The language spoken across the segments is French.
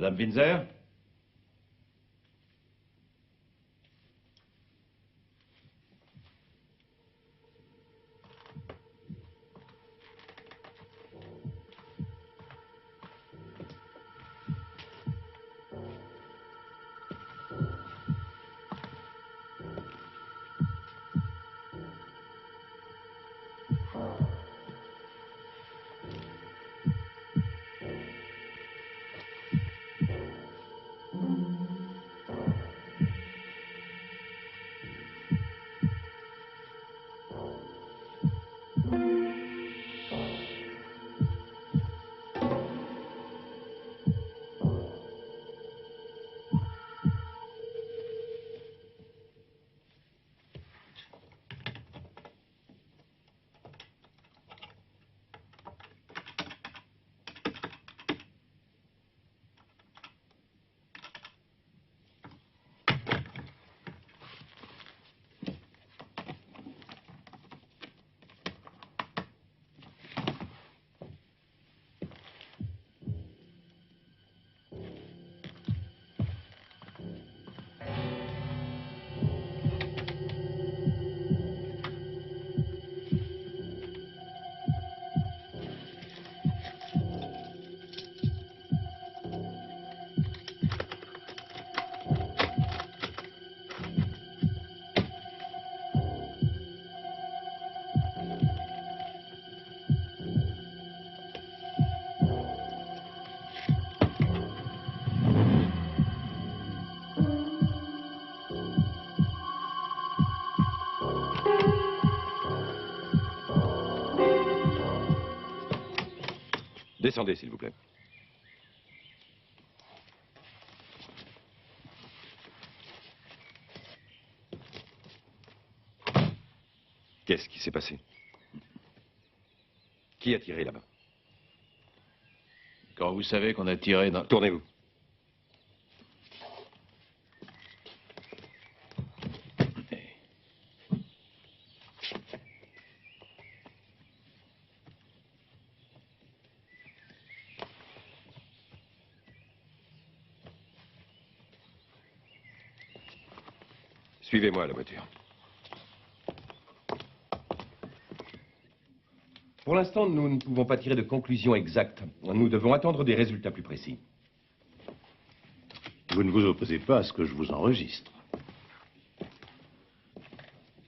Madame Windsor? Descendez, s'il vous plaît. Qu'est-ce qui s'est passé? Qui a tiré là-bas? Quand vous savez qu'on a tiré dans... Tournez-vous. Suivez-moi à la voiture. Pour l'instant, nous ne pouvons pas tirer de conclusion exacte. Nous devons attendre des résultats plus précis. Vous ne vous opposez pas à ce que je vous enregistre?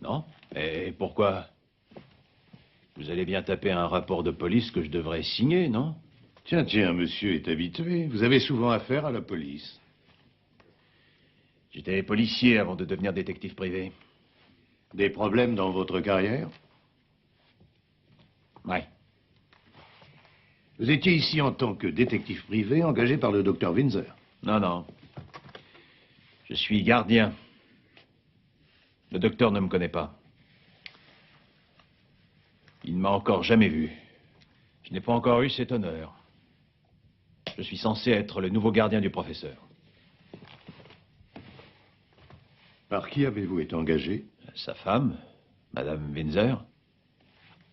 Non? Et pourquoi? Vous allez bien taper un rapport de police que je devrais signer, non? Tiens, tiens, monsieur est habitué. Vous avez souvent affaire à la police. J'étais policier avant de devenir détective privé. Des problèmes dans votre carrière? Ouais. Vous étiez ici en tant que détective privé engagé par le docteur Windsor. Non, non. Je suis gardien. Le docteur ne me connaît pas. Il ne m'a encore jamais vu. Je n'ai pas encore eu cet honneur. Je suis censé être le nouveau gardien du professeur. Par qui avez-vous été engagé? Sa femme, Madame Windsor.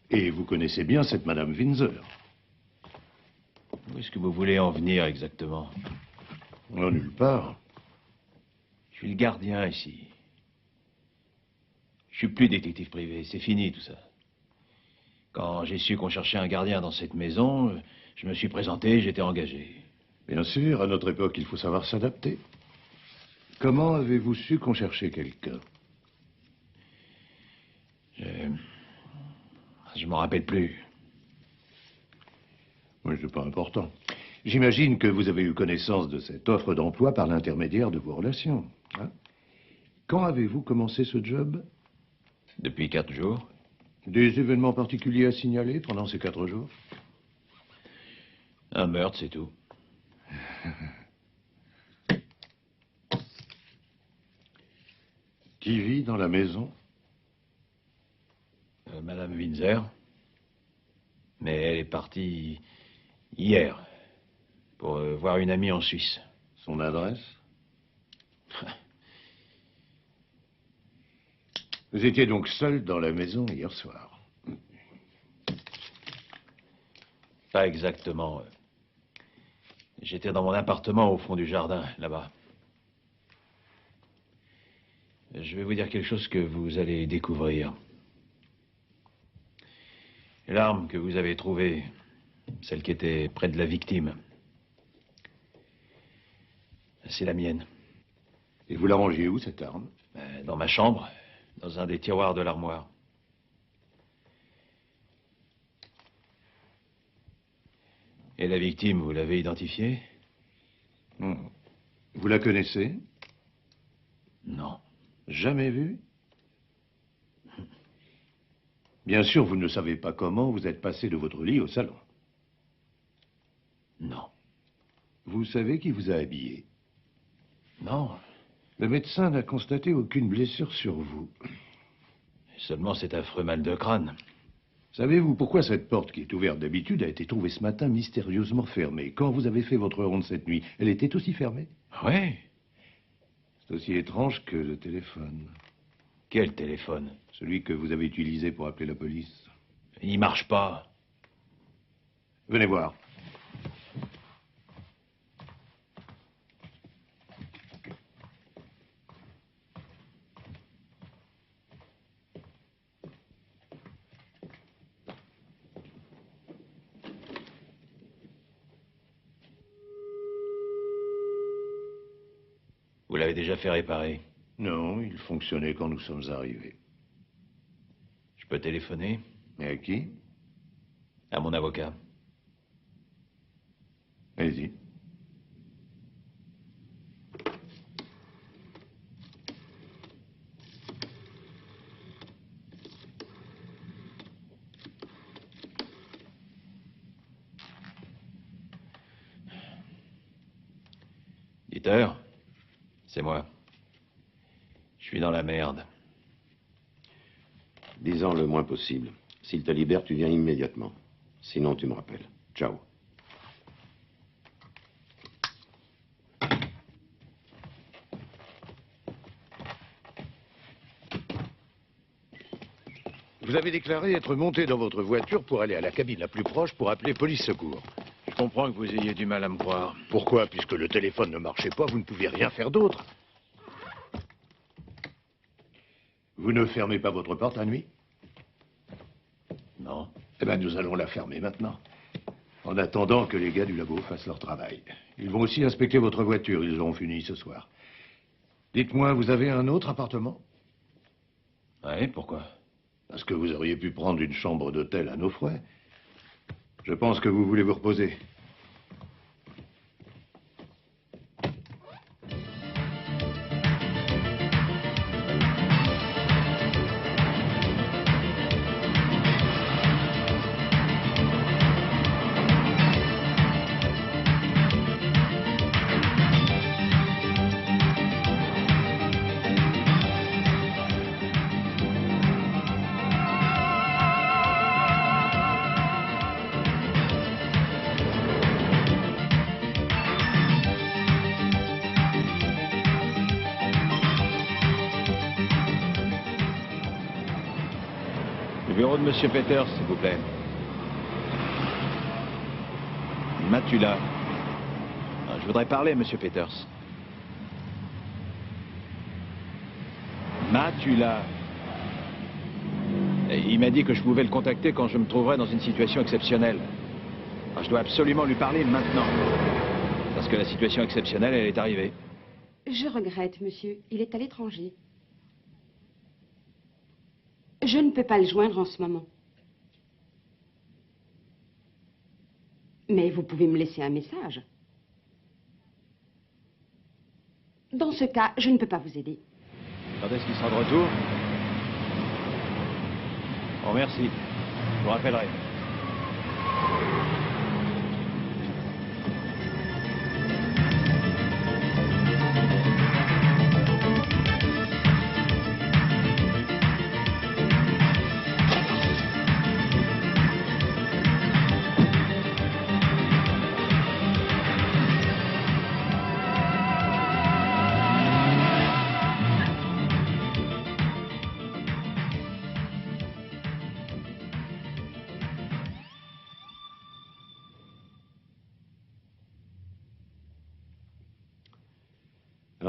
Et vous connaissez bien cette Madame Windsor? Où est-ce que vous voulez en venir exactement? Non, nulle part. Je suis le gardien ici. Je suis plus détective privé, c'est fini tout ça. Quand j'ai su qu'on cherchait un gardien dans cette maison, je me suis présenté, j'étais engagé. Bien sûr, à notre époque, il faut savoir s'adapter. Comment avez-vous su qu'on cherchait quelqu'un? Je m'en rappelle plus. Oui, c'est pas important. J'imagine que vous avez eu connaissance de cette offre d'emploi par l'intermédiaire de vos relations. Hein? Quand avez-vous commencé ce job? Depuis 4 jours. Des événements particuliers à signaler pendant ces 4 jours? Un meurtre, c'est tout. Qui vit dans la maison? Madame Windsor. Mais elle est partie hier pour voir une amie en Suisse. Son adresse? Vous étiez donc seul dans la maison hier soir? Pas exactement. J'étais dans mon appartement au fond du jardin, là-bas. Je vais vous dire quelque chose que vous allez découvrir. L'arme que vous avez trouvée, celle qui était près de la victime, c'est la mienne. Et vous la rangiez où, cette arme? Dans ma chambre, dans un des tiroirs de l'armoire. Et la victime, vous l'avez identifiée? Vous la connaissez? Non. Jamais vue? Bien sûr, vous ne savez pas comment vous êtes passé de votre lit au salon. Non. Vous savez qui vous a habillé? Non. Le médecin n'a constaté aucune blessure sur vous. Seulement cet affreux mal de crâne. Savez-vous pourquoi cette porte qui est ouverte d'habitude a été trouvée ce matin mystérieusement fermée? Quand vous avez fait votre ronde cette nuit, elle était aussi fermée? Oui. C'est aussi étrange que le téléphone. Quel téléphone? Celui que vous avez utilisé pour appeler la police. Il marche pas. Venez voir. Vous l'avez déjà fait réparer. Non, il fonctionnait quand nous sommes arrivés. Je peux téléphoner? Et à qui? À mon avocat. Allez-y. Dieter, c'est moi. Je suis dans la merde. Dis-en le moins possible. S'il te libère, tu viens immédiatement. Sinon, tu me rappelles. Ciao. Vous avez déclaré être monté dans votre voiture pour aller à la cabine la plus proche pour appeler police secours. Je comprends que vous ayez du mal à me croire. Pourquoi? Puisque le téléphone ne marchait pas, vous ne pouviez rien faire d'autre. Vous ne fermez pas votre porte la nuit? Non. Eh bien, nous allons la fermer maintenant. En attendant que les gars du labo fassent leur travail. Ils vont aussi inspecter votre voiture. Ils auront fini ce soir. Dites-moi, vous avez un autre appartement? Ouais, pourquoi? Parce que vous auriez pu prendre une chambre d'hôtel à nos frais. Je pense que vous voulez vous reposer. Le bureau de Monsieur Peters, s'il vous plaît. Matula. Je voudrais parler à Monsieur Peters. Matula. Et il m'a dit que je pouvais le contacter quand je me trouverais dans une situation exceptionnelle. Je dois absolument lui parler maintenant. Parce que la situation exceptionnelle, elle est arrivée. Je regrette, monsieur. Il est à l'étranger. Je ne peux pas le joindre en ce moment. Mais vous pouvez me laisser un message. Dans ce cas, je ne peux pas vous aider. Quand est-ce qu'il sera de retour? Bon, merci. Je vous rappellerai.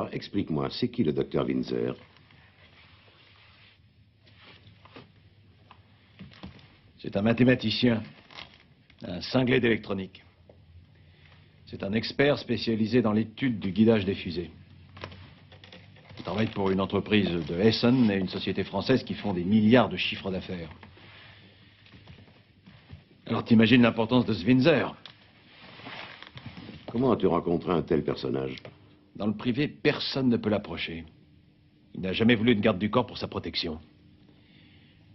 Alors, explique-moi, c'est qui le docteur Windsor? C'est un mathématicien, un cinglé d'électronique. C'est un expert spécialisé dans l'étude du guidage des fusées. Il travaille pour une entreprise de Essen et une société française qui font des milliards de chiffres d'affaires. Alors t'imagines l'importance de ce Windsor. Comment as-tu rencontré un tel personnage? Dans le privé, personne ne peut l'approcher. Il n'a jamais voulu de garde du corps pour sa protection.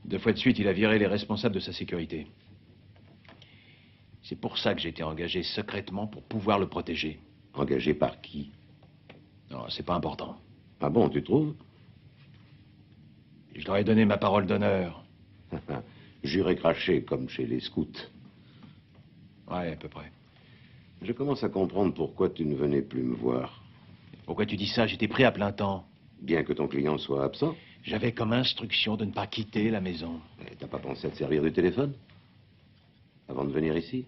2 fois de suite, il a viré les responsables de sa sécurité. C'est pour ça que j'ai été engagé secrètement pour pouvoir le protéger. Engagé par qui? Non, c'est pas important. Ah bon, tu trouves? Je leur ai donné ma parole d'honneur. Juré craché, comme chez les scouts. Ouais, à peu près. Je commence à comprendre pourquoi tu ne venais plus me voir. Pourquoi tu dis ça? J'étais pris à plein temps. Bien que ton client soit absent. J'avais comme instruction de ne pas quitter la maison. T'as pas pensé à te servir du téléphone? Avant de venir ici?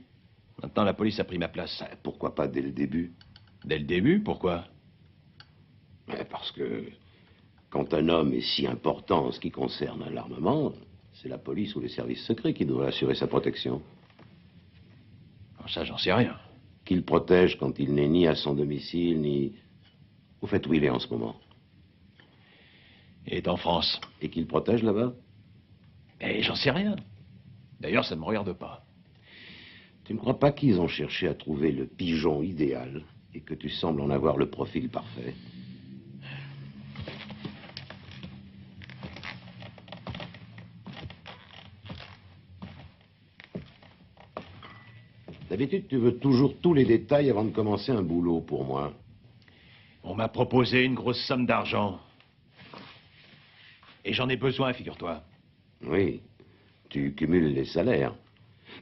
Maintenant, la police a pris ma place. Pourquoi pas dès le début? Dès le début, pourquoi? Parce que quand un homme est si important en ce qui concerne l'armement, c'est la police ou les services secrets qui doivent assurer sa protection. Ça, j'en sais rien. Qu'il protège quand il n'est ni à son domicile, ni... Au fait, où il est en ce moment? Il est en France. Et qu'il protège là-bas? Eh, j'en sais rien. D'ailleurs, ça ne me regarde pas. Tu ne crois pas qu'ils ont cherché à trouver le pigeon idéal et que tu sembles en avoir le profil parfait? D'habitude, tu veux toujours tous les détails avant de commencer un boulot pour moi. On m'a proposé une grosse somme d'argent. Et j'en ai besoin, figure-toi. Oui, tu cumules les salaires.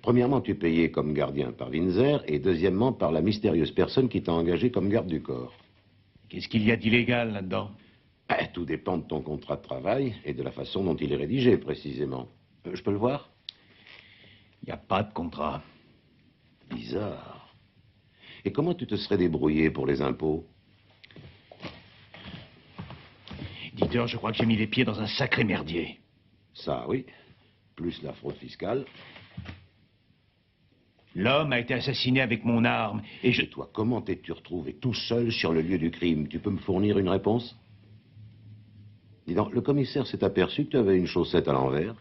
Premièrement, tu es payé comme gardien par Windsor, et deuxièmement, par la mystérieuse personne qui t'a engagé comme garde du corps. Qu'est-ce qu'il y a d'illégal là-dedans? Tout dépend de ton contrat de travail et de la façon dont il est rédigé, précisément. Je peux le voir? Il n'y a pas de contrat. Bizarre. Et comment tu te serais débrouillé pour les impôts? Dieter, je crois que j'ai mis les pieds dans un sacré merdier. Ça, oui. Plus la fraude fiscale. L'homme a été assassiné avec mon arme, et je... Et toi, comment t'es-tu retrouvé tout seul sur le lieu du crime? Tu peux me fournir une réponse? Dis donc, le commissaire s'est aperçu que tu avais une chaussette à l'envers.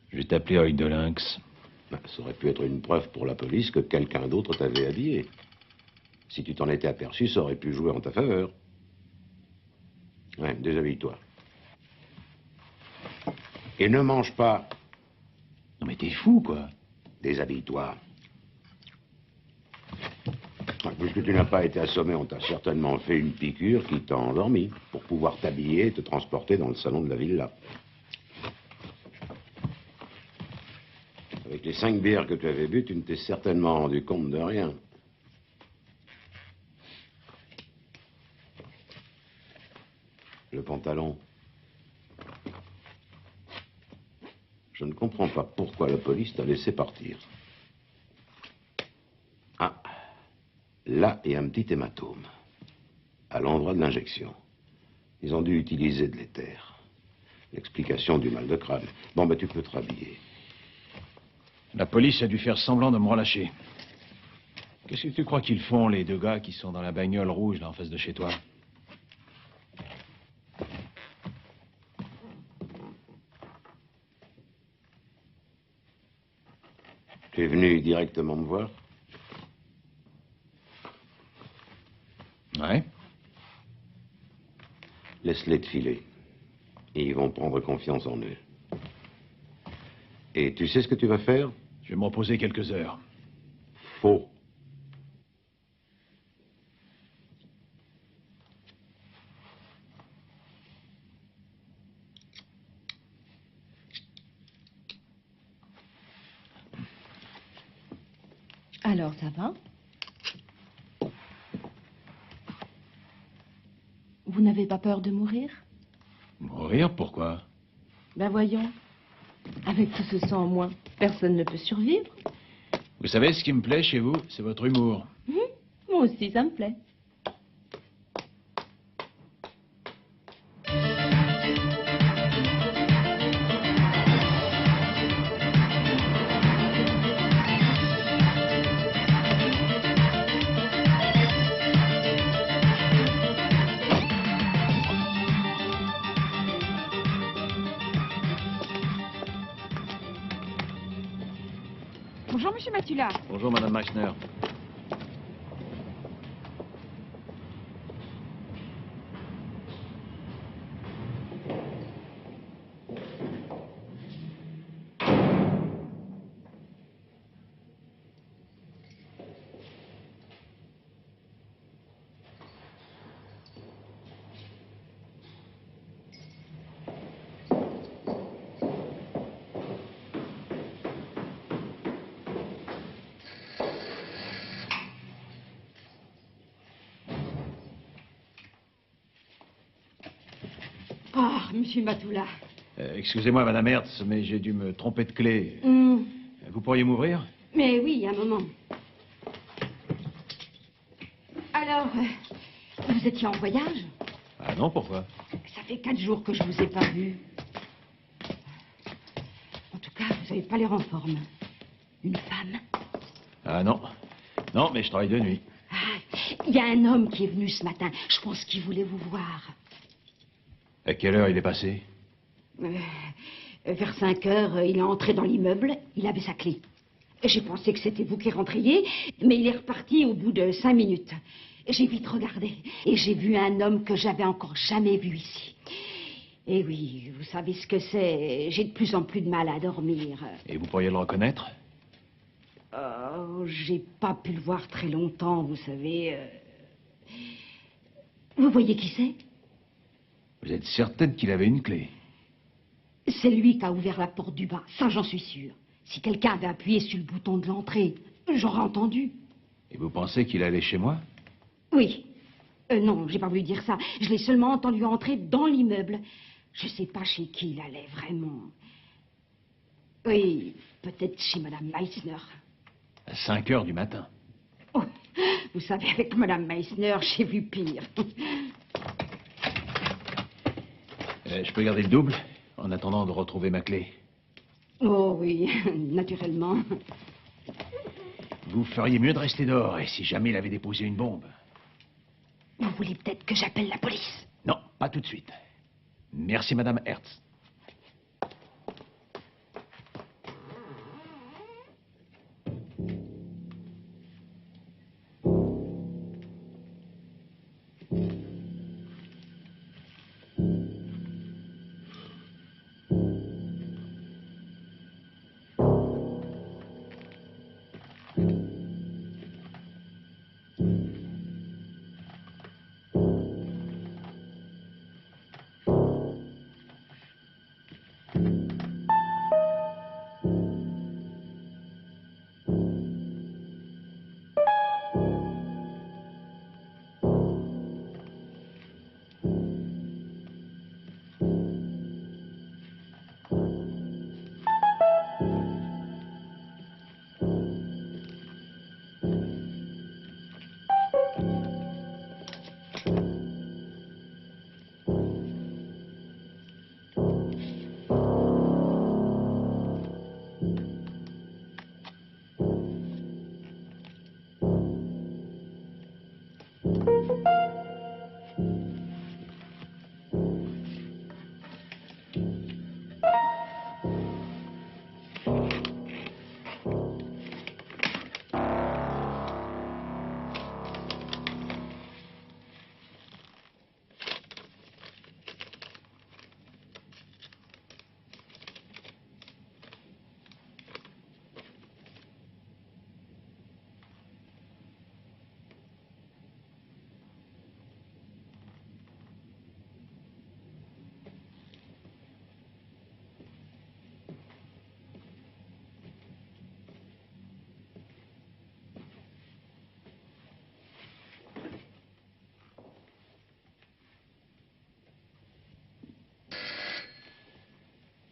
Je vais t'appeler œil de lynx. Ça aurait pu être une preuve pour la police que quelqu'un d'autre t'avait habillé. Si tu t'en étais aperçu, ça aurait pu jouer en ta faveur. Ouais, déshabille-toi. Et ne mange pas. Non mais t'es fou, quoi. Déshabille-toi. Puisque tu n'as pas été assommé, on t'a certainement fait une piqûre qui t'a endormi pour pouvoir t'habiller et te transporter dans le salon de la villa. Avec les 5 bières que tu avais bu, tu ne t'es certainement rendu compte de rien. Le pantalon. Je ne comprends pas pourquoi la police t'a laissé partir. Ah, là est un petit hématome, à l'endroit de l'injection. Ils ont dû utiliser de l'éther. L'explication du mal de crâne. Bon, ben tu peux te rhabiller. La police a dû faire semblant de me relâcher. Qu'est-ce que tu crois qu'ils font, les 2 gars qui sont dans la bagnole rouge, là, en face de chez toi? Tu es venu directement me voir? Ouais. Laisse-les te filer. Et ils vont prendre confiance en eux. Et tu sais ce que tu vas faire? Je vais me reposer quelques heures. Faux. Alors, ça va? Vous n'avez pas peur de mourir? Mourir, pourquoi? Ben voyons. Avec tout ce sang en moins, personne ne peut survivre. Vous savez, ce qui me plaît chez vous, c'est votre humour. Moi aussi, ça me plaît. Bonjour, monsieur Matula. Bonjour, Madame Meissner. Ah, monsieur Matula. Excusez-moi, Madame Hertz, mais j'ai dû me tromper de clé. Vous pourriez m'ouvrir? Mais oui, un moment. Alors, vous étiez en voyage? Ah non, pourquoi? Ça fait 4 jours que je vous ai pas vu. En tout cas, vous n'avez pas l'air en forme. Une femme? Ah non. Non, mais je travaille de nuit. Ah, il y a un homme qui est venu ce matin. Je pense qu'il voulait vous voir. À quelle heure il est passé? Vers 5 heures, il est entré dans l'immeuble. Il avait sa clé. J'ai pensé que c'était vous qui rentriez, mais il est reparti au bout de 5 minutes. J'ai vite regardé et j'ai vu un homme que j'avais encore jamais vu ici. Et oui, vous savez ce que c'est. J'ai de plus en plus de mal à dormir. Et vous pourriez le reconnaître? Oh, j'ai pas pu le voir très longtemps, vous savez. Vous voyez qui c'est? Vous êtes certaine qu'il avait une clé? C'est lui qui a ouvert la porte du bas, ça j'en suis sûre. Si quelqu'un avait appuyé sur le bouton de l'entrée, j'aurais entendu. Et vous pensez qu'il allait chez moi? Oui. Non, j'ai pas voulu dire ça. Je l'ai seulement entendu entrer dans l'immeuble. Je sais pas chez qui il allait, vraiment. Oui, peut-être chez Madame Meissner. À 5 heures du matin. Oh, vous savez, avec Madame Meissner, j'ai vu pire. Je peux garder le double en attendant de retrouver ma clé. Oh oui, naturellement. Vous feriez mieux de rester dehors, et si jamais il avait déposé une bombe. Vous voulez peut-être que j'appelle la police? Non, pas tout de suite. Merci, Madame Hertz.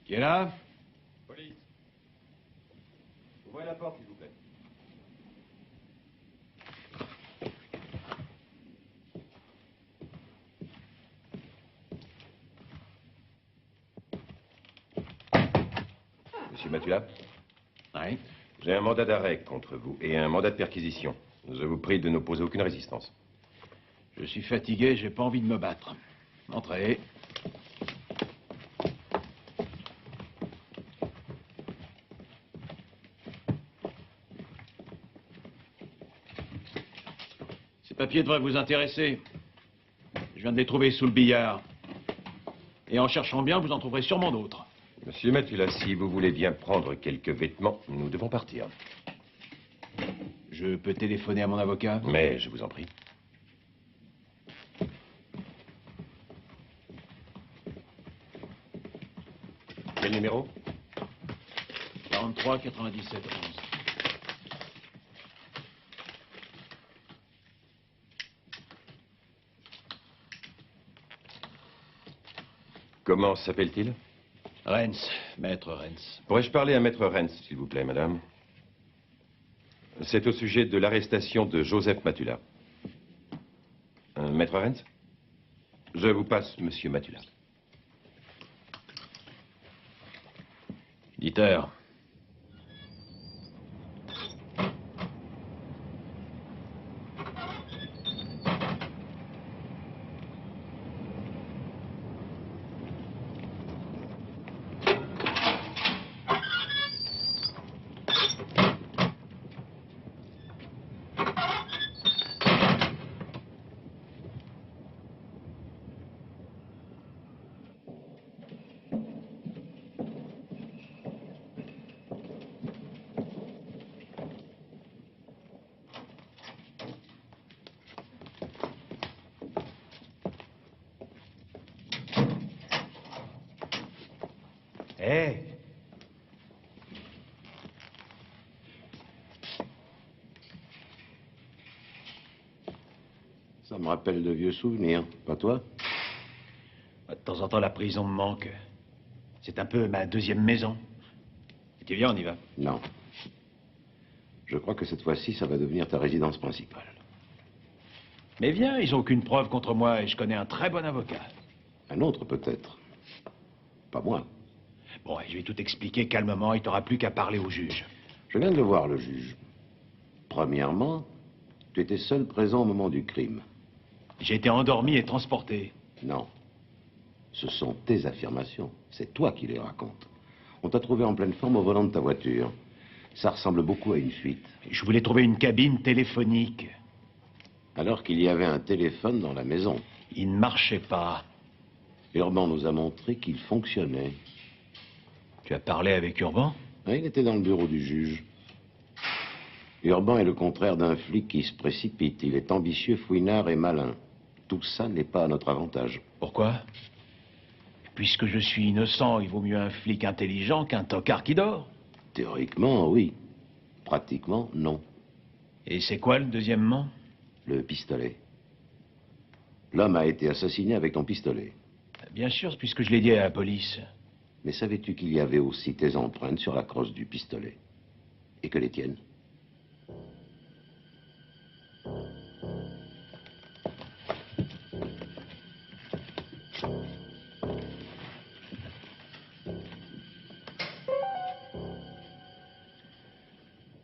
Qui est là? Police. Ouvrez la porte, s'il vous plaît. Monsieur Matula, Oui. j'ai un mandat d'arrêt contre vous et un mandat de perquisition. Je vous prie de n'opposer aucune résistance. Je suis fatigué, j'ai pas envie de me battre. Entrez. Ces papiers devraient vous intéresser. Je viens de les trouver sous le billard. Et en cherchant bien, vous en trouverez sûrement d'autres. Monsieur Matula, si vous voulez bien prendre quelques vêtements, nous devons partir. Je peux téléphoner à mon avocat? Mais je vous en prie. Quel numéro? 43 97 11. Comment s'appelle-t-il? Renz, maître Renz. Pourrais-je parler à Maître Renz, s'il vous plaît, madame? C'est au sujet de l'arrestation de Joseph Matula. Maître Renz? Je vous passe Monsieur Matula. Dieter. Hé! Ça me rappelle de vieux souvenirs, pas toi? De temps en temps, la prison me manque. C'est un peu ma deuxième maison. Tu viens, on y va. Non. Je crois que cette fois-ci, ça va devenir ta résidence principale. Mais viens, ils n'ont aucune preuve contre moi et je connais un très bon avocat. Un autre, peut-être. Pas moi. Bon, je vais tout expliquer calmement, il t'aura plus qu'à parler au juge. Je viens de le voir, le juge. Premièrement, tu étais seul présent au moment du crime. J'ai été endormi et transporté. Non. Ce sont tes affirmations. C'est toi qui les racontes. On t'a trouvé en pleine forme au volant de ta voiture. Ça ressemble beaucoup à une fuite. Je voulais trouver une cabine téléphonique. Alors qu'il y avait un téléphone dans la maison. Il ne marchait pas. Urban nous a montré qu'il fonctionnait. Tu as parlé avec Urban? Il était dans le bureau du juge. Urban est le contraire d'un flic qui se précipite. Il est ambitieux, fouinard et malin. Tout ça n'est pas à notre avantage. Pourquoi? Puisque je suis innocent, il vaut mieux un flic intelligent qu'un tocard qui dort. Théoriquement, oui. Pratiquement, non. Et c'est quoi le deuxièmement? Le pistolet. L'homme a été assassiné avec ton pistolet. Bien sûr, puisque je l'ai dit à la police. Mais savais-tu qu'il y avait aussi tes empreintes sur la crosse du pistolet? Et que les tiennes?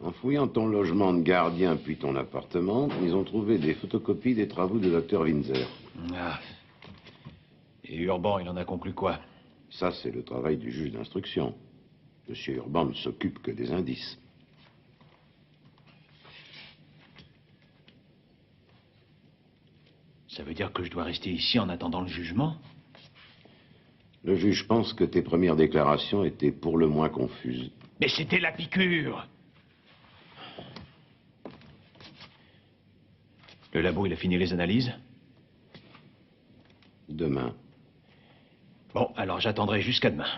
En fouillant ton logement de gardien puis ton appartement, ils ont trouvé des photocopies des travaux du docteur Windsor. Ah. Et Urban, il en a conclu quoi? Ça, c'est le travail du juge d'instruction. Monsieur Urban ne s'occupe que des indices. Ça veut dire que je dois rester ici en attendant le jugement? Le juge pense que tes premières déclarations étaient pour le moins confuses. Mais c'était la piqûre! Le labo, il a fini les analyses? Demain. Bon, alors j'attendrai jusqu'à demain.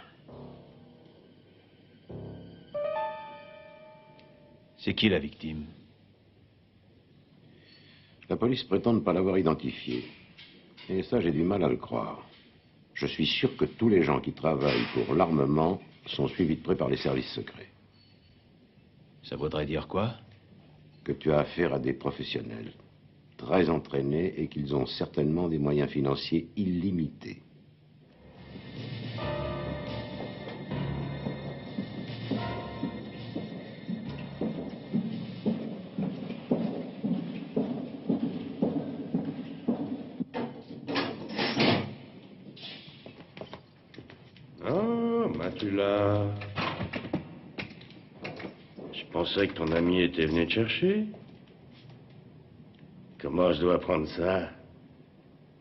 C'est qui la victime? La police prétend ne pas l'avoir identifié. Et ça, j'ai du mal à le croire. Je suis sûr que tous les gens qui travaillent pour l'armement sont suivis de près par les services secrets. Ça voudrait dire quoi? Que tu as affaire à des professionnels, très entraînés et qu'ils ont certainement des moyens financiers illimités. Matula. Je pensais que ton ami était venu te chercher. Comment je dois prendre ça?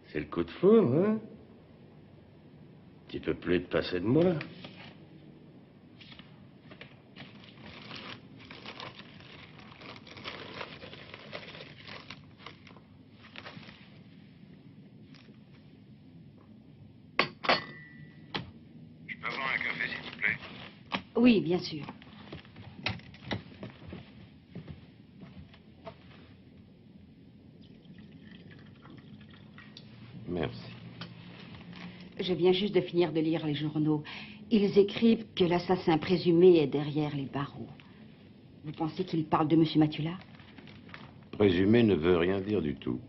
C'est le coup de foudre, hein? Tu peux plus te passer de moi. Je peux avoir un café, s'il vous plaît? Oui, bien sûr. Merci. Je viens juste de finir de lire les journaux. Ils écrivent que l'assassin présumé est derrière les barreaux. Vous pensez qu'ils parlent de M. Matula? Présumé ne veut rien dire du tout.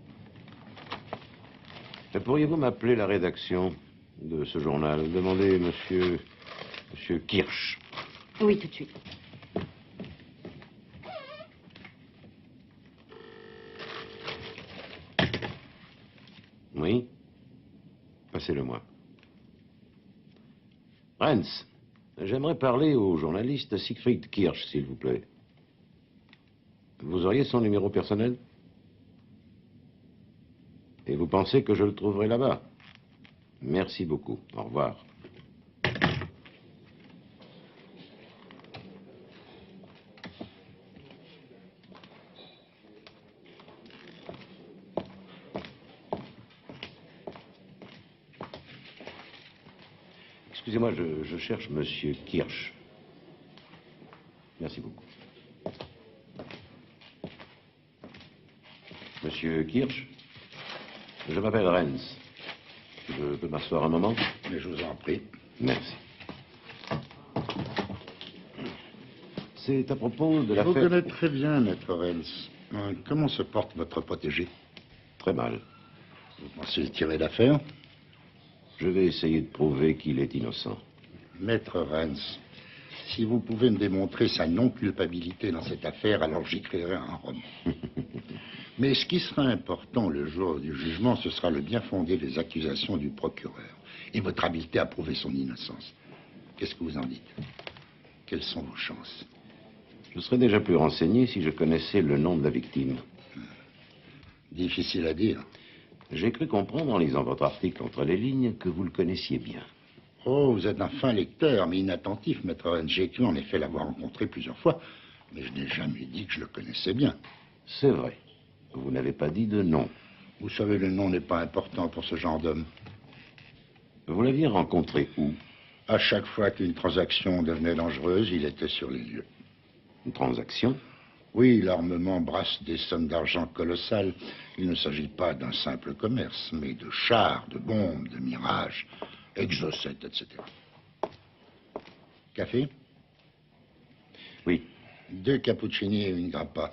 Mais pourriez-vous m'appeler la rédaction de ce journal? Demandez monsieur Kirsch. Oui, tout de suite. Oui? Passez-le-moi. Renz, j'aimerais parler au journaliste Siegfried Kirsch, s'il vous plaît. Vous auriez son numéro personnel? Et vous pensez que je le trouverai là-bas? Merci beaucoup. Au revoir. Excusez-moi, je cherche Monsieur Kirsch. Merci beaucoup. Monsieur Kirsch, je m'appelle Renz. Je peux m'asseoir un moment? Mais je vous en prie. Merci. C'est à propos de Je vous l'affaire... connais très bien, maître Renz. Comment se porte votre protégé? Très mal. Vous pensez le tirer d'affaire? Je vais essayer de prouver qu'il est innocent. Maître Renz, si vous pouvez me démontrer sa non-culpabilité dans cette affaire, alors j'écrirai un roman. Mais ce qui sera important le jour du jugement, ce sera le bien fondé des accusations du procureur et votre habileté à prouver son innocence. Qu'est-ce que vous en dites? Quelles sont vos chances? Je serais déjà plus renseigné si je connaissais le nom de la victime. Difficile à dire. J'ai cru comprendre en lisant votre article entre les lignes que vous le connaissiez bien. Oh, vous êtes un fin lecteur, mais inattentif, maître Renz. J'ai cru en effet l'avoir rencontré plusieurs fois, mais je n'ai jamais dit que je le connaissais bien. C'est vrai. Vous n'avez pas dit de nom. Vous savez, le nom n'est pas important pour ce genre d'homme. Vous l'aviez rencontré où? À chaque fois qu'une transaction devenait dangereuse, il était sur les lieux. Une transaction? Oui, l'armement brasse des sommes d'argent colossales. Il ne s'agit pas d'un simple commerce, mais de chars, de bombes, de mirages, exocètes, etc. Café? Oui. 2 cappuccini et une grappa.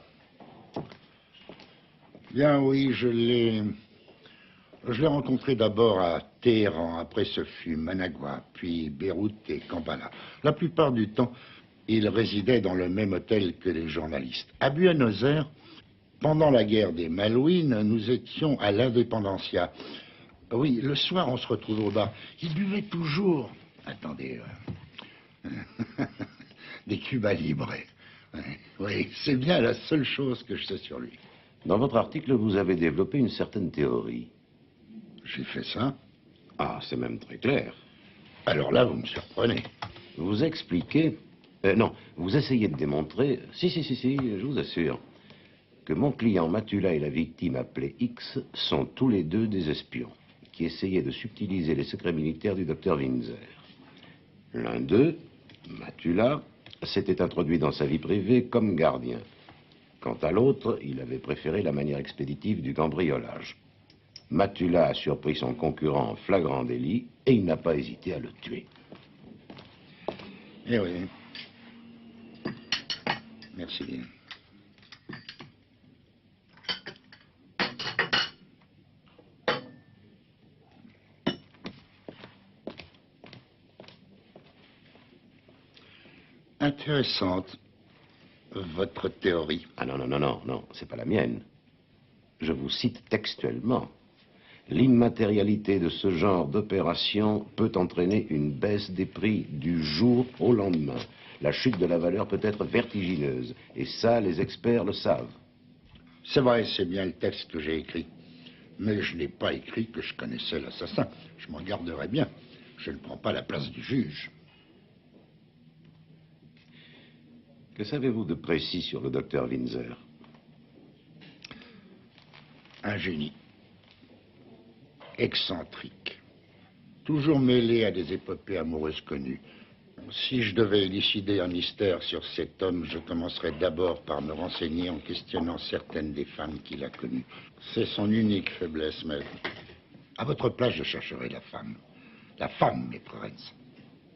Bien, oui, je l'ai rencontré d'abord à Téhéran, après ce fut Managua, puis Beyrouth et Kampala. La plupart du temps, il résidait dans le même hôtel que les journalistes. À Buenos Aires, pendant la guerre des Malouines, nous étions à l'Independencia. Oui, le soir, on se retrouvait au bar. Il buvait toujours, attendez, des Cuba Libre. Oui, c'est bien la seule chose que je sais sur lui. Dans votre article, vous avez développé une certaine théorie. J'ai fait ça? Ah, c'est même très clair. Alors là, vous me surprenez. Vous expliquez... non, vous essayez de démontrer... Si, je vous assure, que mon client Matula et la victime appelée X sont tous les deux des espions qui essayaient de subtiliser les secrets militaires du docteur Windsor. L'un d'eux, Matula, s'était introduit dans sa vie privée comme gardien. Quant à l'autre, il avait préféré la manière expéditive du cambriolage. Matula a surpris son concurrent en flagrant délit et il n'a pas hésité à le tuer. Eh oui. Merci bien. Intéressante, votre théorie. Ah non, c'est pas la mienne. Je vous cite textuellement. L'immatérialité de ce genre d'opération peut entraîner une baisse des prix du jour au lendemain. La chute de la valeur peut être vertigineuse, et ça, les experts le savent. C'est vrai, c'est bien le texte que j'ai écrit. Mais je n'ai pas écrit que je connaissais l'assassin. Je m'en garderai bien. Je ne prends pas la place du juge. Que savez-vous de précis sur le docteur Windsor? Un génie. Excentrique. Toujours mêlé à des épopées amoureuses connues. Si je devais élucider un mystère sur cet homme, je commencerais d'abord par me renseigner en questionnant certaines des femmes qu'il a connues. C'est son unique faiblesse, mais à votre place, je chercherai la femme. La femme, maître Renz.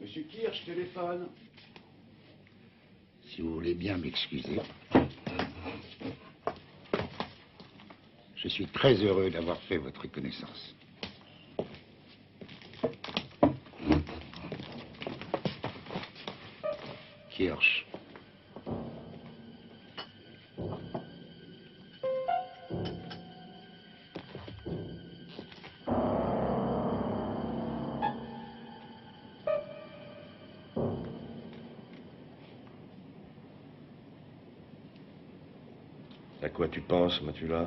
Monsieur Kirsch, téléphone. Si vous voulez bien m'excuser. Je suis très heureux d'avoir fait votre connaissance. Kirsch. À quoi tu penses, Matula?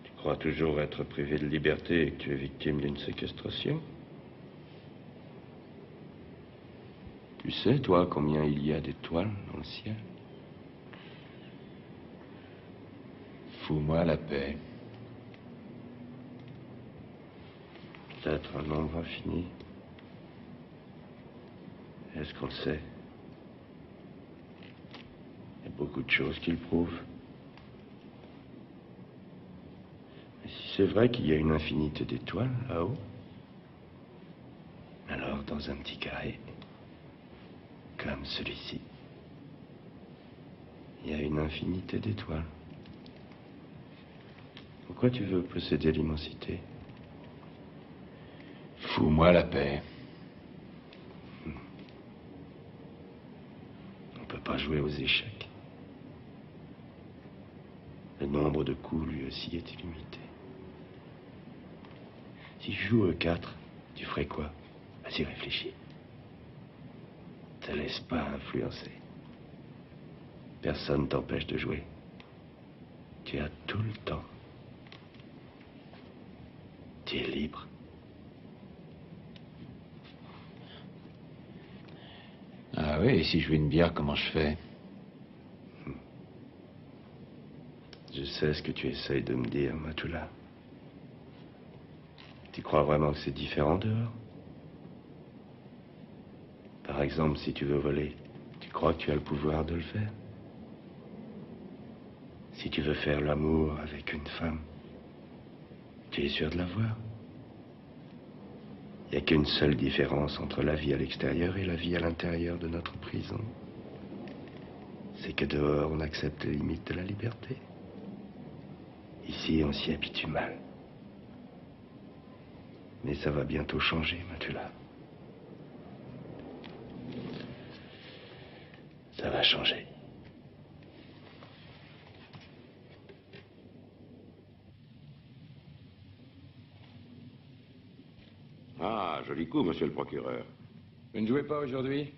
Tu crois toujours être privé de liberté et que tu es victime d'une séquestration? Tu sais, toi, combien il y a d'étoiles dans le ciel? Fous-moi la paix. Peut-être un nombre infini. Est-ce qu'on le sait? Il y a beaucoup de choses qui le prouvent. Mais si c'est vrai qu'il y a une infinité d'étoiles là-haut, alors dans un petit carré, comme celui-ci, il y a une infinité d'étoiles. Pourquoi tu veux posséder l'immensité? Fous-moi la paix. On ne peut pas jouer aux échecs. Le nombre de coups, lui aussi, est illimité. Si je joue E4, tu ferais quoi? Vas-y, réfléchis. Ne te laisse pas influencer. Personne t'empêche de jouer. Tu as tout le temps. Tu es libre. Ah oui, et si je veux une bière, comment je fais? Je sais ce que tu essayes de me dire, Matula. Tu crois vraiment que c'est différent dehors? Par exemple, si tu veux voler, tu crois que tu as le pouvoir de le faire? Si tu veux faire l'amour avec une femme, tu es sûr de l'avoir? Il n'y a qu'une seule différence entre la vie à l'extérieur et la vie à l'intérieur de notre prison. C'est que dehors, on accepte les limites de la liberté. Ici, on s'y habitue mal. Mais ça va bientôt changer, Matula. Ça va changer. Ah, joli coup, monsieur le procureur. Vous ne jouez pas aujourd'hui?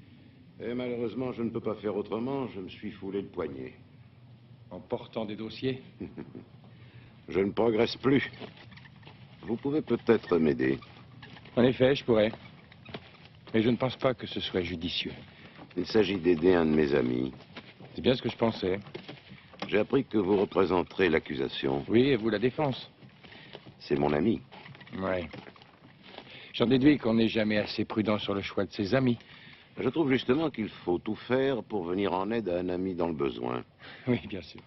Et malheureusement, je ne peux pas faire autrement, je me suis foulé le poignet. En portant des dossiers? Je ne progresse plus. Vous pouvez peut-être m'aider. En effet, je pourrais. Mais je ne pense pas que ce soit judicieux. Il s'agit d'aider un de mes amis. C'est bien ce que je pensais. J'ai appris que vous représenterez l'accusation. Oui, et vous la défense. C'est mon ami. Oui. J'en déduis qu'on n'est jamais assez prudent sur le choix de ses amis. Je trouve justement qu'il faut tout faire pour venir en aide à un ami dans le besoin. Oui, bien sûr.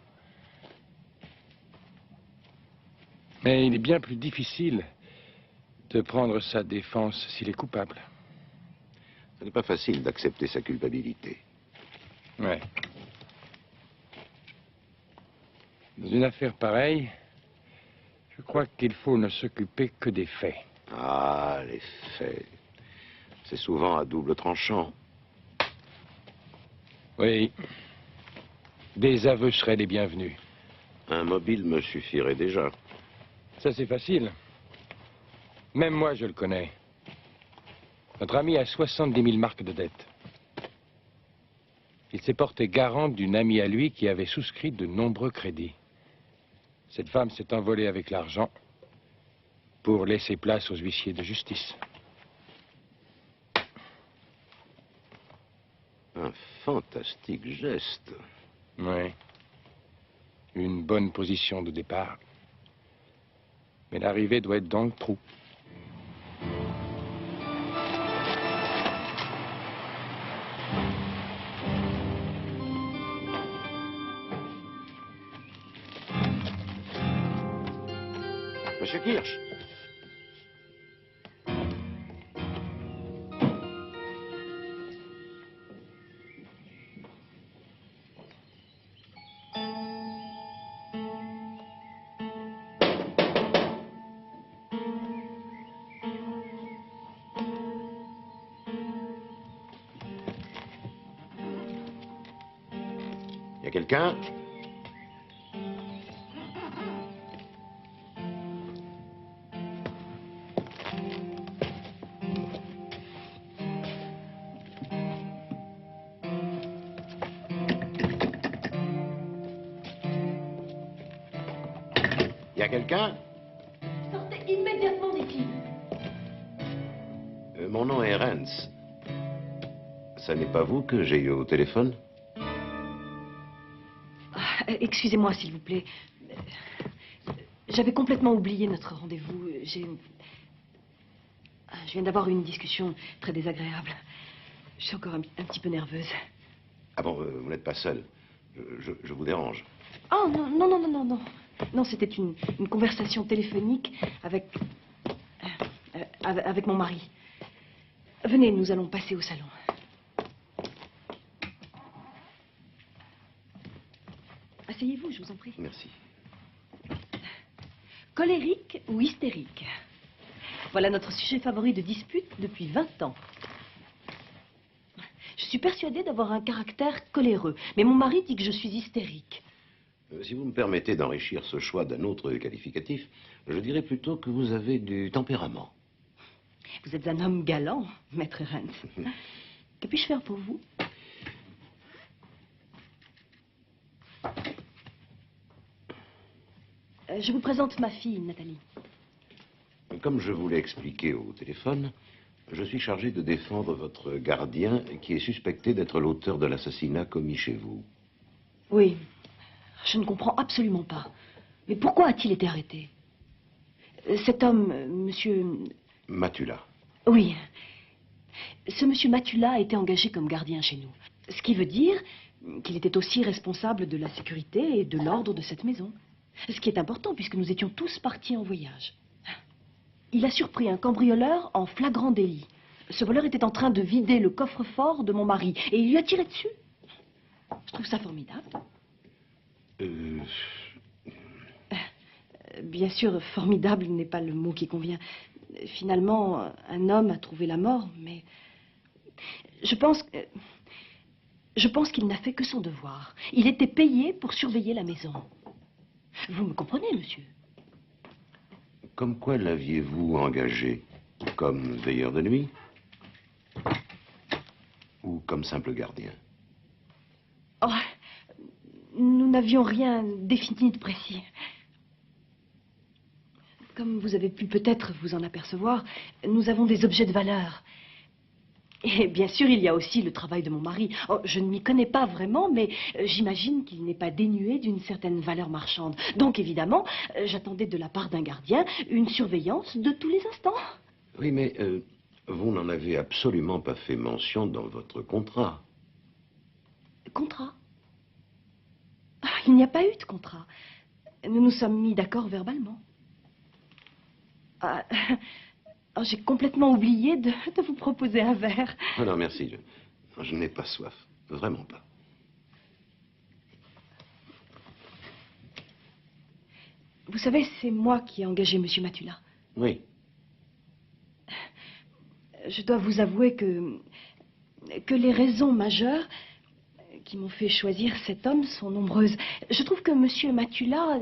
Mais il est bien plus difficile de prendre sa défense s'il est coupable. Ce n'est pas facile d'accepter sa culpabilité. Ouais. Dans une affaire pareille, je crois qu'il faut ne s'occuper que des faits. Ah, les faits. C'est souvent à double tranchant. Oui. Des aveux seraient les bienvenus. Un mobile me suffirait déjà. Ça, c'est facile. Même moi, je le connais. Notre ami a 70 000 marques de dette. Il s'est porté garant d'une amie à lui qui avait souscrit de nombreux crédits. Cette femme s'est envolée avec l'argent pour laisser place aux huissiers de justice. Un fantastique geste. Oui. Une bonne position de départ. Mais l'arrivée doit être dans le trou. Monsieur Kirsch. Y a quelqu'un? Y a quelqu'un? Sortez immédiatement d'ici. Mon nom est Rens. Ça n'est pas vous que j'ai eu au téléphone? Excusez-moi, s'il vous plaît. J'avais complètement oublié notre rendez-vous. Je viens d'avoir une discussion très désagréable. Je suis encore un petit peu nerveuse. Ah bon, vous n'êtes pas seul. Je vous dérange. Oh, non, non, non, non, non, non. Non, c'était une conversation téléphonique avec mon mari. Venez, nous allons passer au salon. Asseyez-vous, je vous en prie. Merci. Colérique ou hystérique? Voilà notre sujet favori de dispute depuis 20 ans. Je suis persuadée d'avoir un caractère coléreux, mais mon mari dit que je suis hystérique. Si vous me permettez d'enrichir ce choix d'un autre qualificatif, je dirais plutôt que vous avez du tempérament. Vous êtes un homme galant, maître Rens. Que puis-je faire pour vous? Je vous présente ma fille, Nathalie. Comme je vous l'ai expliqué au téléphone, je suis chargé de défendre votre gardien qui est suspecté d'être l'auteur de l'assassinat commis chez vous. Oui, je ne comprends absolument pas. Mais pourquoi a-t-il été arrêté? Cet homme, monsieur... Matula. Oui. Ce monsieur Matula a été engagé comme gardien chez nous. Ce qui veut dire qu'il était aussi responsable de la sécurité et de l'ordre de cette maison. Ce qui est important puisque nous étions tous partis en voyage. Il a surpris un cambrioleur en flagrant délit. Ce voleur était en train de vider le coffre-fort de mon mari et il lui a tiré dessus. Je trouve ça formidable. Bien sûr, formidable n'est pas le mot qui convient. Finalement, un homme a trouvé la mort, mais je pense qu'il n'a fait que son devoir. Il était payé pour surveiller la maison. Vous me comprenez, monsieur? Comme quoi l'aviez-vous engagé? Comme veilleur de nuit? Ou comme simple gardien? Oh, nous n'avions rien défini de précis. Comme vous avez pu peut-être vous en apercevoir, nous avons des objets de valeur. Et bien sûr, il y a aussi le travail de mon mari. Oh, je ne m'y connais pas vraiment, mais j'imagine qu'il n'est pas dénué d'une certaine valeur marchande. Donc, évidemment, j'attendais de la part d'un gardien une surveillance de tous les instants. Oui, mais vous n'en avez absolument pas fait mention dans votre contrat. Contrat? Ah, il n'y a pas eu de contrat. Nous nous sommes mis d'accord verbalement. J'ai complètement oublié de vous proposer un verre. Oh non, merci. Je n'ai pas soif. Vraiment pas. Vous savez, c'est moi qui ai engagé M. Matula. Oui. Je dois vous avouer que les raisons majeures qui m'ont fait choisir cet homme sont nombreuses. Je trouve que M. Matula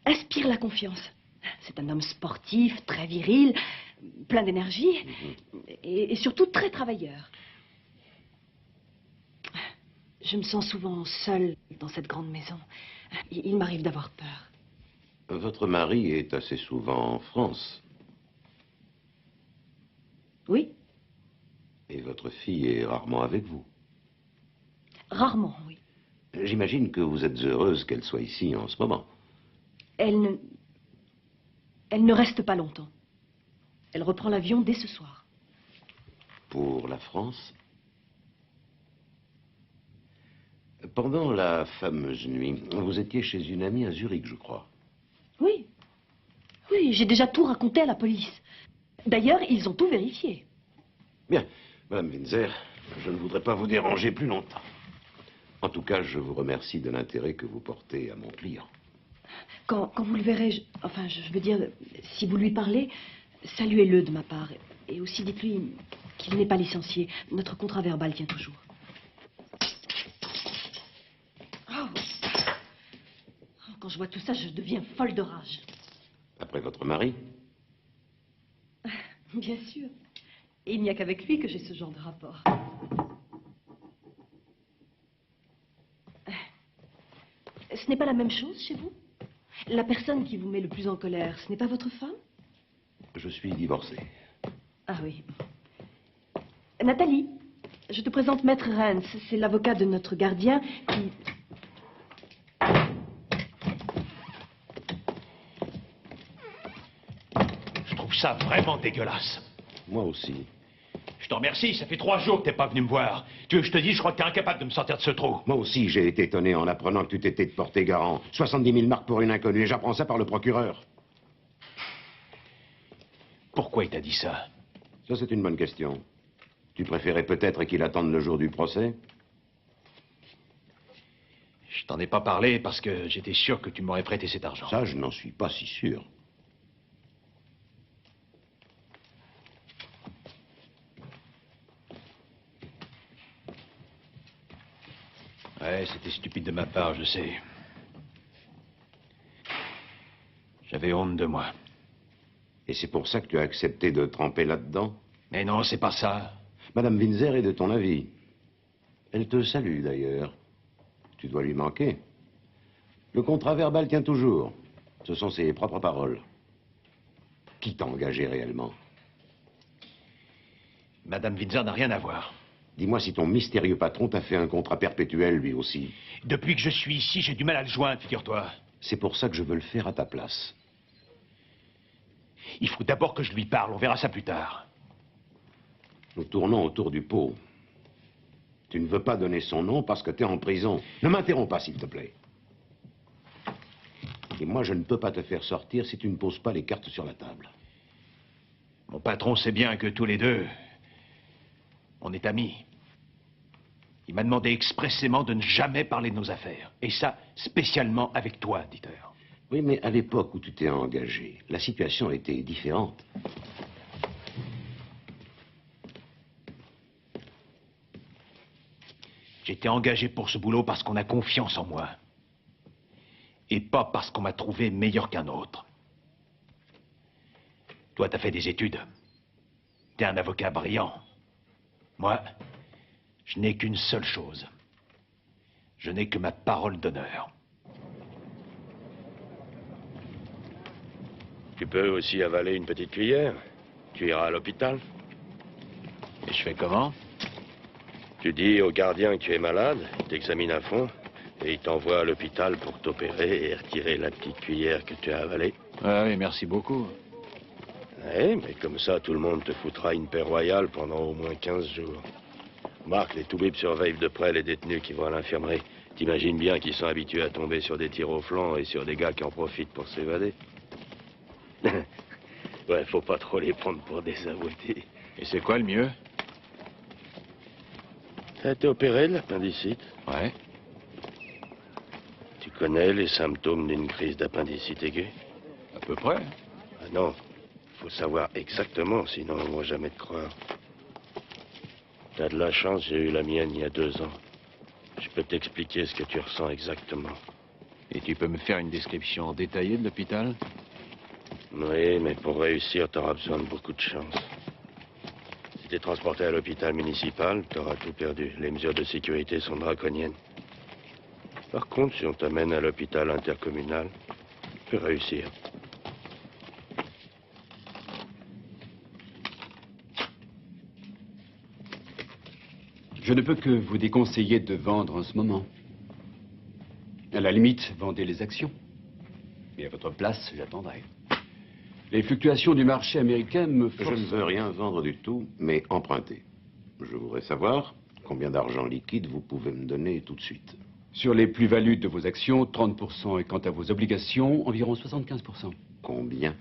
inspire la confiance. C'est un homme sportif, très viril, plein d'énergie et surtout très travailleur. Je me sens souvent seule dans cette grande maison. Il m'arrive d'avoir peur. Votre mari est assez souvent en France. Oui, Et votre fille est rarement avec vous. rarement, oui. J'imagine que vous êtes heureuse qu'elle soit ici en ce moment. Elle ne reste pas longtemps. Elle reprend l'avion dès ce soir. Pour la France? Pendant la fameuse nuit, vous étiez chez une amie à Zurich, je crois. Oui. Oui, j'ai déjà tout raconté à la police. D'ailleurs, ils ont tout vérifié. Bien, Madame Windsor, je ne voudrais pas vous déranger plus longtemps. En tout cas, je vous remercie de l'intérêt que vous portez à mon client. Quand vous le verrez, je veux dire, si vous lui parlez, saluez-le de ma part. Et aussi dites-lui qu'il n'est pas licencié. Notre contrat verbal tient toujours. Oh. Quand je vois tout ça, je deviens folle de rage. Après votre mari? Bien sûr. Et il n'y a qu'avec lui que j'ai ce genre de rapport. Ce n'est pas la même chose chez vous? La personne qui vous met le plus en colère, ce n'est pas votre femme? Je suis divorcé. Ah oui. Nathalie, je te présente Maître Rennes. C'est l'avocat de notre gardien qui... Je trouve ça vraiment dégueulasse. Moi aussi. Je te remercie, ça fait 3 jours que t'es pas venu me voir. Tu veux que je te dise, je crois que t'es incapable de me sortir de ce trou. Moi aussi, j'ai été étonné en apprenant que tu t'étais porté garant. 70 000 marques pour une inconnue, et j'apprends ça par le procureur. Pourquoi il t'a dit ça? Ça, c'est une bonne question. Tu préférais peut-être qu'il attende le jour du procès? Je t'en ai pas parlé parce que j'étais sûr que tu m'aurais prêté cet argent. Ça, je n'en suis pas si sûr. Ouais, c'était stupide de ma part, je sais. J'avais honte de moi. Et c'est pour ça que tu as accepté de tremper là-dedans? Mais non, c'est pas ça. Madame Windsor est de ton avis. Elle te salue, d'ailleurs. Tu dois lui manquer. Le contrat verbal tient toujours. Ce sont ses propres paroles. Qui t'a engagé réellement? Madame Windsor n'a rien à voir. Dis-moi si ton mystérieux patron t'a fait un contrat perpétuel, lui aussi. Depuis que je suis ici, j'ai du mal à le joindre, figure-toi. C'est pour ça que je veux le faire à ta place. Il faut d'abord que je lui parle, on verra ça plus tard. Nous tournons autour du pot. Tu ne veux pas donner son nom parce que tu es en prison. Ne m'interromps pas, s'il te plaît. Et moi, je ne peux pas te faire sortir si tu ne poses pas les cartes sur la table. Mon patron sait bien que tous les deux, on est amis. Il m'a demandé expressément de ne jamais parler de nos affaires. Et ça, spécialement avec toi, Dieter. Oui, mais à l'époque où tu t'es engagé, la situation était différente. J'étais engagé pour ce boulot parce qu'on a confiance en moi. Et pas parce qu'on m'a trouvé meilleur qu'un autre. Toi, t'as fait des études. T'es un avocat brillant. Moi, je n'ai qu'une seule chose. Je n'ai que ma parole d'honneur. Tu peux aussi avaler une petite cuillère. Tu iras à l'hôpital. Et je fais comment? Tu dis au gardien que tu es malade, il t'examine à fond, et il t'envoie à l'hôpital pour t'opérer et retirer la petite cuillère que tu as avalée. Ah oui, merci beaucoup. Oui, mais comme ça, tout le monde te foutra une paix royale pendant au moins 15 jours. Marc, les toubibs surveillent de près les détenus qui vont à l'infirmerie. T'imagines bien qu'ils sont habitués à tomber sur des tirs au flanc et sur des gars qui en profitent pour s'évader. Ouais, faut pas trop les prendre pour des abrutis. Et c'est quoi le mieux? T'as été opéré de l'appendicite? Ouais. Tu connais les symptômes d'une crise d'appendicite aiguë? À peu près. Ah non, faut savoir exactement, sinon on ne va jamais te croire. T'as de la chance, j'ai eu la mienne il y a 2 ans. Je peux t'expliquer ce que tu ressens exactement. Et tu peux me faire une description détaillée de l'hôpital? Oui, mais pour réussir, t'auras besoin de beaucoup de chance. Si t'es transporté à l'hôpital municipal, t'auras tout perdu. Les mesures de sécurité sont draconiennes. Par contre, si on t'amène à l'hôpital intercommunal, tu peux réussir. Je ne peux que vous déconseiller de vendre en ce moment. À la limite, vendez les actions. Mais à votre place, j'attendrai. Les fluctuations du marché américain me forcent... Je ne veux rien vendre du tout, mais emprunter. Je voudrais savoir combien d'argent liquide vous pouvez me donner tout de suite. Sur les plus-values de vos actions, 30%, et quant à vos obligations, environ 75%. Combien?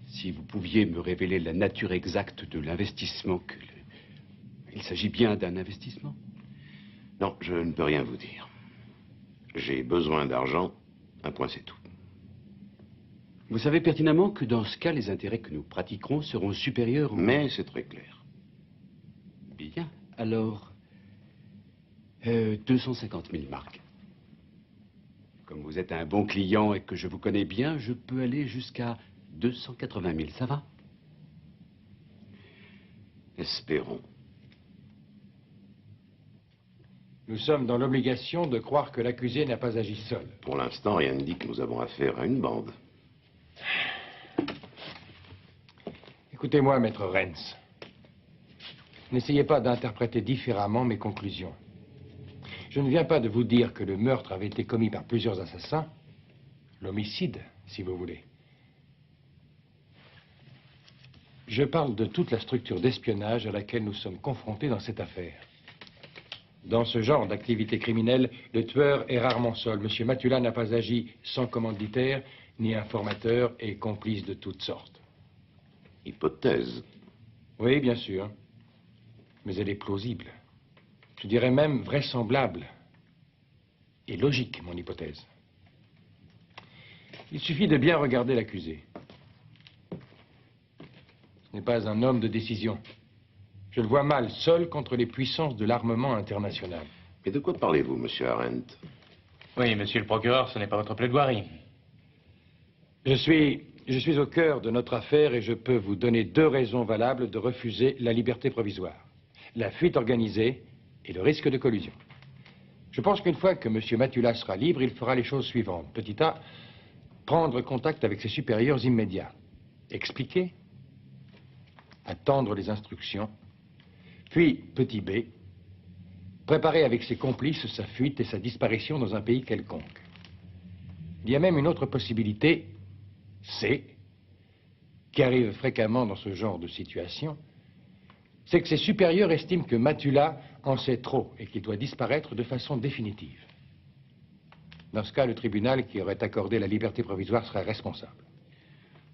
Si vous pouviez me révéler la nature exacte de l'investissement que... Il s'agit bien d'un investissement? Non, je ne peux rien vous dire. J'ai besoin d'argent, un point c'est tout. Vous savez pertinemment que dans ce cas, les intérêts que nous pratiquerons seront supérieurs... Mais c'est très clair. Bien, alors... 250 000 marks. Comme vous êtes un bon client et que je vous connais bien, je peux aller jusqu'à 280 000, ça va? Espérons. Nous sommes dans l'obligation de croire que l'accusé n'a pas agi seul. Pour l'instant, rien ne dit que nous avons affaire à une bande. Écoutez-moi, maître Renz. N'essayez pas d'interpréter différemment mes conclusions. Je ne viens pas de vous dire que le meurtre avait été commis par plusieurs assassins. L'homicide, si vous voulez. Je parle de toute la structure d'espionnage à laquelle nous sommes confrontés dans cette affaire. Dans ce genre d'activité criminelle, le tueur est rarement seul. Monsieur Matula n'a pas agi sans commanditaire, ni informateur et complice de toutes sortes. Hypothèse. Oui, bien sûr. Mais elle est plausible. Je dirais même vraisemblable. Et logique, mon hypothèse. Il suffit de bien regarder l'accusé. Ce n'est pas un homme de décision. Je le vois mal, seul contre les puissances de l'armement international. Mais de quoi parlez-vous, monsieur Arendt? Oui, monsieur le procureur, ce n'est pas votre plaidoirie. Je suis au cœur de notre affaire et je peux vous donner 2 raisons valables de refuser la liberté provisoire. La fuite organisée et le risque de collusion. Je pense qu'une fois que M. Matula sera libre, il fera les choses suivantes. Petit A, prendre contact avec ses supérieurs immédiats. Expliquer. Attendre les instructions. Puis, petit B, préparer avec ses complices sa fuite et sa disparition dans un pays quelconque. Il y a même une autre possibilité, C, qui arrive fréquemment dans ce genre de situation, c'est que ses supérieurs estiment que Matula en sait trop et qu'il doit disparaître de façon définitive. Dans ce cas, le tribunal qui aurait accordé la liberté provisoire serait responsable.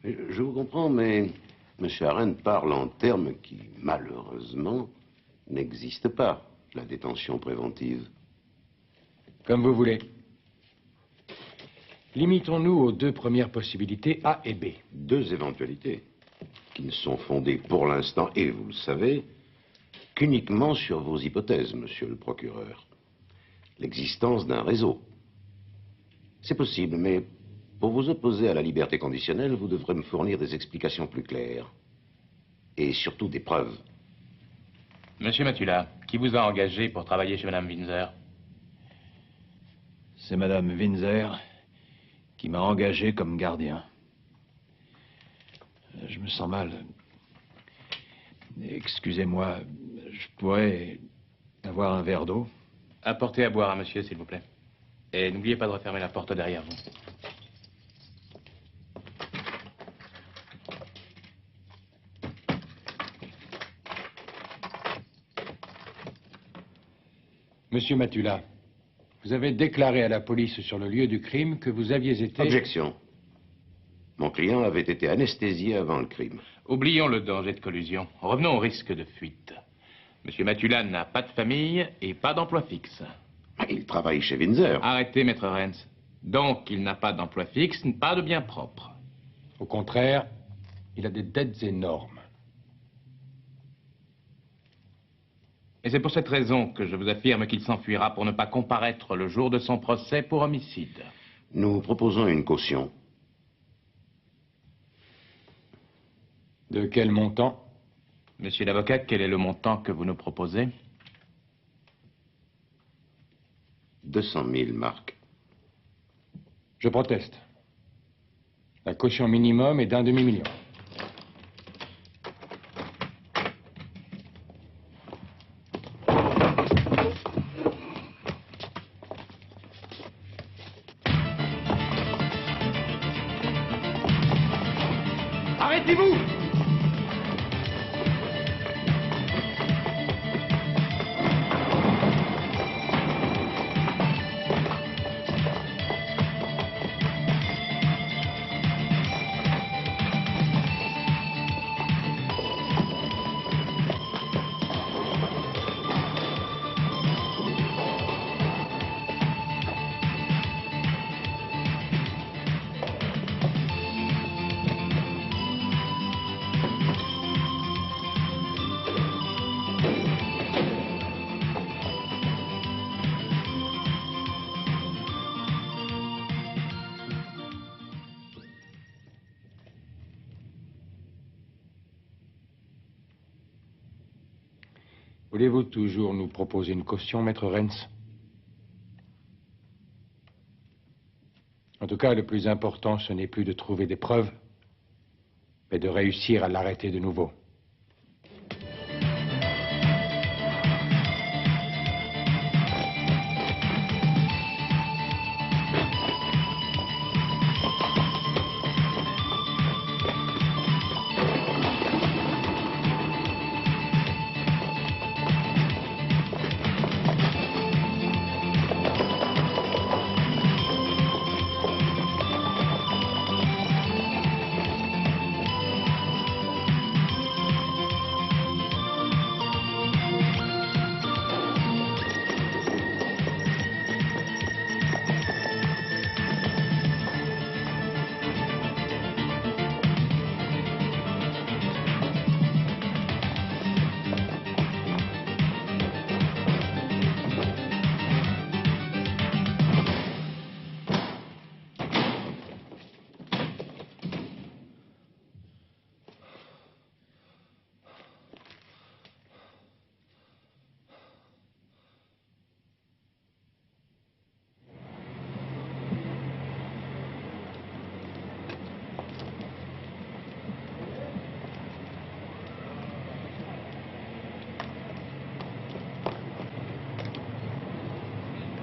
Je vous comprends, mais M. Arendt parle en termes qui, malheureusement, n'existent pas, la détention préventive. Comme vous voulez. Limitons-nous aux 2 premières possibilités, A et B. 2 éventualités qui ne sont fondées pour l'instant, et vous le savez, qu'uniquement sur vos hypothèses, monsieur le procureur. L'existence d'un réseau. C'est possible, mais pour vous opposer à la liberté conditionnelle, vous devrez me fournir des explications plus claires. Et surtout des preuves. Monsieur Matula, qui vous a engagé pour travailler chez Madame Windsor? C'est Madame Windsor qui m'a engagé comme gardien. Je me sens mal. Excusez-moi, je pourrais avoir un verre d'eau? Apportez à boire à monsieur, s'il vous plaît. Et n'oubliez pas de refermer la porte derrière vous. Monsieur Matula, vous avez déclaré à la police sur le lieu du crime que vous aviez été... Objection. Mon client avait été anesthésié avant le crime. Oublions le danger de collusion. Revenons au risque de fuite. Monsieur Matula n'a pas de famille et pas d'emploi fixe. Il travaille chez Windsor. Arrêtez, maître Renz. Donc, il n'a pas d'emploi fixe, pas de biens propres. Au contraire, il a des dettes énormes. Et c'est pour cette raison que je vous affirme qu'il s'enfuira pour ne pas comparaître le jour de son procès pour homicide. Nous proposons une caution. De quel montant? Monsieur l'avocat, quel est le montant que vous nous proposez? 200 000 marks. Je proteste. La caution minimum est d'1 demi-million. Arrêtez-vous! Voulez-vous toujours nous proposer une caution, maître Renz? En tout cas, le plus important, ce n'est plus de trouver des preuves, mais de réussir à l'arrêter de nouveau.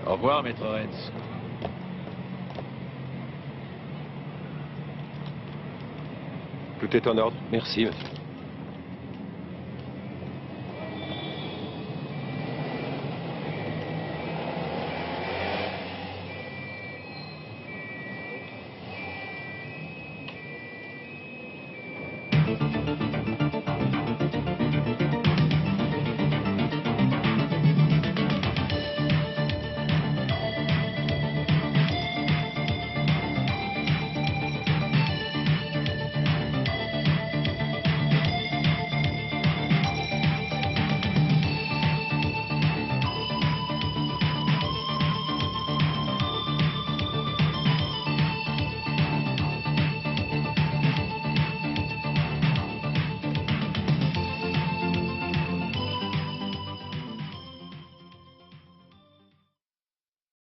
Au revoir, maître Renz. Tout est en ordre. Merci, monsieur.